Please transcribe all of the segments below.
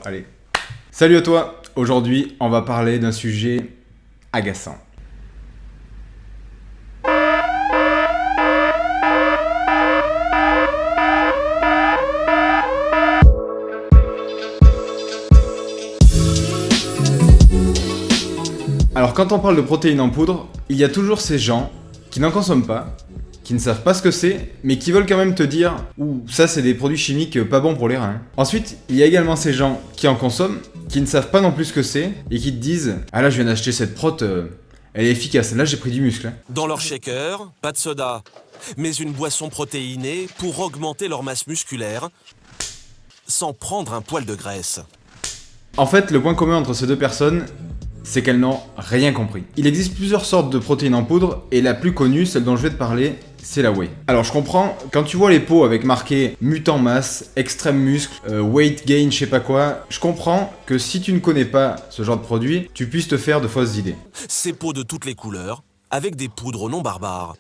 Allez. Salut à toi. Aujourd'hui, on va parler d'un sujet agaçant. Alors quand on parle de protéines en poudre, il y a toujours ces gens qui n'en consomment pas, qui ne savent pas ce que c'est, mais qui veulent quand même te dire « Ouh, ça c'est des produits chimiques pas bons pour les reins ». Ensuite, il y a également ces gens qui en consomment, qui ne savent pas non plus ce que c'est, et qui te disent « Ah là, je viens d'acheter cette prot, elle est efficace, là j'ai pris du muscle. » Dans leur shaker, pas de soda, mais une boisson protéinée pour augmenter leur masse musculaire, sans prendre un poil de graisse. En fait, le point commun entre ces deux personnes, c'est qu'elles n'ont rien compris. Il existe plusieurs sortes de protéines en poudre, et la plus connue, celle dont je vais te parler, c'est la whey. Alors je comprends, quand tu vois les pots avec marqué mutant masse, extrême muscle, weight gain, je sais pas quoi, je comprends que si tu ne connais pas ce genre de produit, tu puisses te faire de fausses idées. Ces pots de toutes les couleurs, avec des poudres non barbares.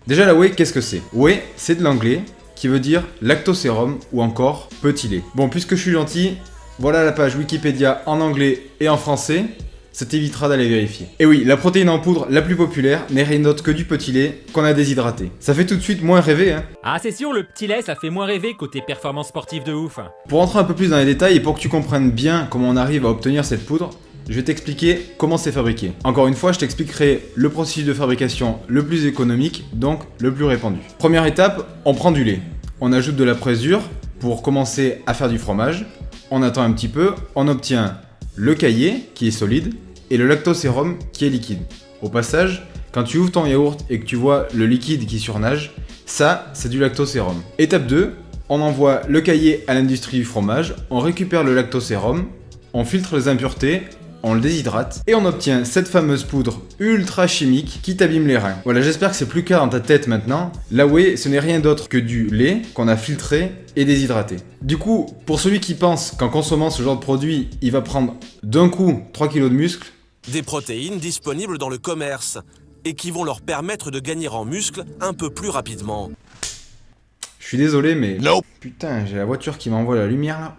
Déjà la whey, qu'est-ce que c'est? Whey, c'est de l'anglais, qui veut dire lactosérum ou encore petit lait. Bon, puisque je suis gentil, voilà la page Wikipédia en anglais et en français, ça t'évitera d'aller vérifier. Et oui, la protéine en poudre la plus populaire n'est rien d'autre que du petit lait qu'on a déshydraté. Ça fait tout de suite moins rêver, hein. Ah c'est sûr, le petit lait ça fait moins rêver côté performance sportive de ouf. Pour rentrer un peu plus dans les détails et pour que tu comprennes bien comment on arrive à obtenir cette poudre, je vais t'expliquer comment c'est fabriqué. Encore une fois, je t'expliquerai le processus de fabrication le plus économique, donc le plus répandu. Première étape, on prend du lait. On ajoute de la présure pour commencer à faire du fromage. On attend un petit peu, on obtient le caillé qui est solide et le lactosérum qui est liquide. Au passage, quand tu ouvres ton yaourt et que tu vois le liquide qui surnage, ça c'est du lactosérum. Étape 2, on envoie le caillé à l'industrie du fromage, on récupère le lactosérum, on filtre les impuretés, on le déshydrate et on obtient cette fameuse poudre ultra chimique qui t'abîme les reins. Voilà, j'espère que c'est plus clair dans ta tête maintenant. La whey, ce n'est rien d'autre que du lait qu'on a filtré et déshydraté. Du coup, pour celui qui pense qu'en consommant ce genre de produit, il va prendre d'un coup 3 kg de muscle, Des protéines disponibles dans le commerce et qui vont leur permettre de gagner en muscle un peu plus rapidement. je suis désolé mais... Nope. Putain, j'ai la voiture qui m'envoie la lumière là.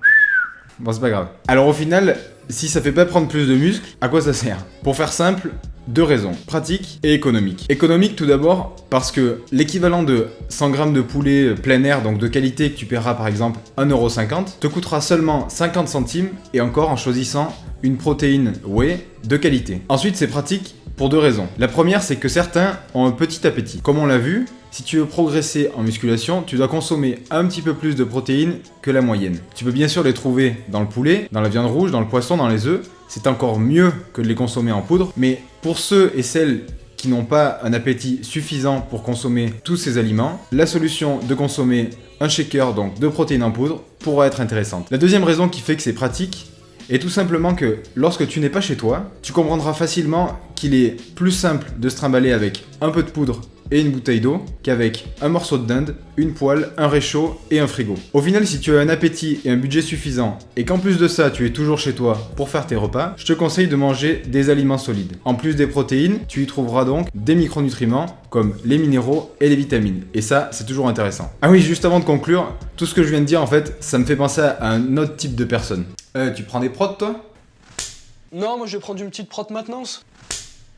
Bon, c'est pas grave. Alors au final, si ça fait pas prendre plus de muscles, à quoi ça sert? Pour faire simple, deux raisons, pratique et économique. Économique tout d'abord parce que l'équivalent de 100 grammes de poulet plein air, donc de qualité que tu paieras par exemple 1,50€, te coûtera seulement 50 centimes et encore en choisissant une protéine whey de qualité. Ensuite c'est pratique pour deux raisons. La première c'est que certains ont un petit appétit. Comme on l'a vu, si tu veux progresser en musculation, tu dois consommer un petit peu plus de protéines que la moyenne. Tu peux bien sûr les trouver dans le poulet, dans la viande rouge, dans le poisson, dans les œufs. C'est encore mieux que de les consommer en poudre. Mais pour ceux et celles qui n'ont pas un appétit suffisant pour consommer tous ces aliments, la solution de consommer un shaker, donc de protéines en poudre, pourra être intéressante. La deuxième raison qui fait que c'est pratique, est tout simplement que lorsque tu n'es pas chez toi, tu comprendras facilement qu'il est plus simple de se trimballer avec un peu de poudre et une bouteille d'eau qu'avec un morceau de dinde, une poêle, un réchaud et un frigo. Au final, si tu as un appétit et un budget suffisant et qu'en plus de ça, tu es toujours chez toi pour faire tes repas, je te conseille de manger des aliments solides. En plus des protéines, tu y trouveras donc des micronutriments comme les minéraux et les vitamines. Et ça, c'est toujours intéressant. Ah oui, juste avant de conclure, tout ce que je viens de dire en fait, ça me fait penser à un autre type de personne. Tu prends des prods toi? Non, moi je vais prendre une petite prot maintenance.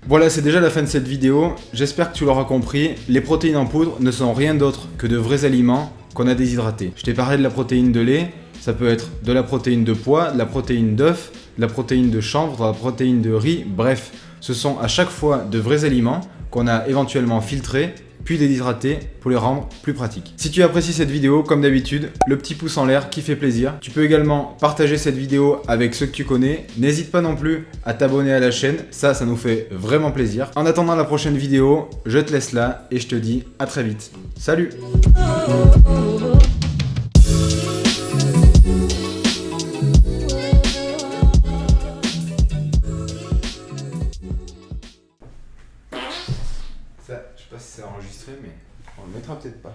Voilà, c'est déjà la fin de cette vidéo. J'espère que tu l'auras compris. Les protéines en poudre ne sont rien d'autre que de vrais aliments qu'on a déshydratés. Je t'ai parlé de la protéine de lait, ça peut être de la protéine de pois, de la protéine d'œuf, de la protéine de chanvre, de la protéine de riz, bref, ce sont à chaque fois de vrais aliments qu'on a éventuellement filtrés, puis déshydrater pour les rendre plus pratiques. Si tu apprécies cette vidéo, comme d'habitude, le petit pouce en l'air qui fait plaisir. Tu peux également partager cette vidéo avec ceux que tu connais. N'hésite pas non plus à t'abonner à la chaîne, ça nous fait vraiment plaisir. En attendant la prochaine vidéo, je te laisse là et je te dis à très vite. Salut! Ça, je sais pas si c'est enregistré, mais on le mettra peut-être pas.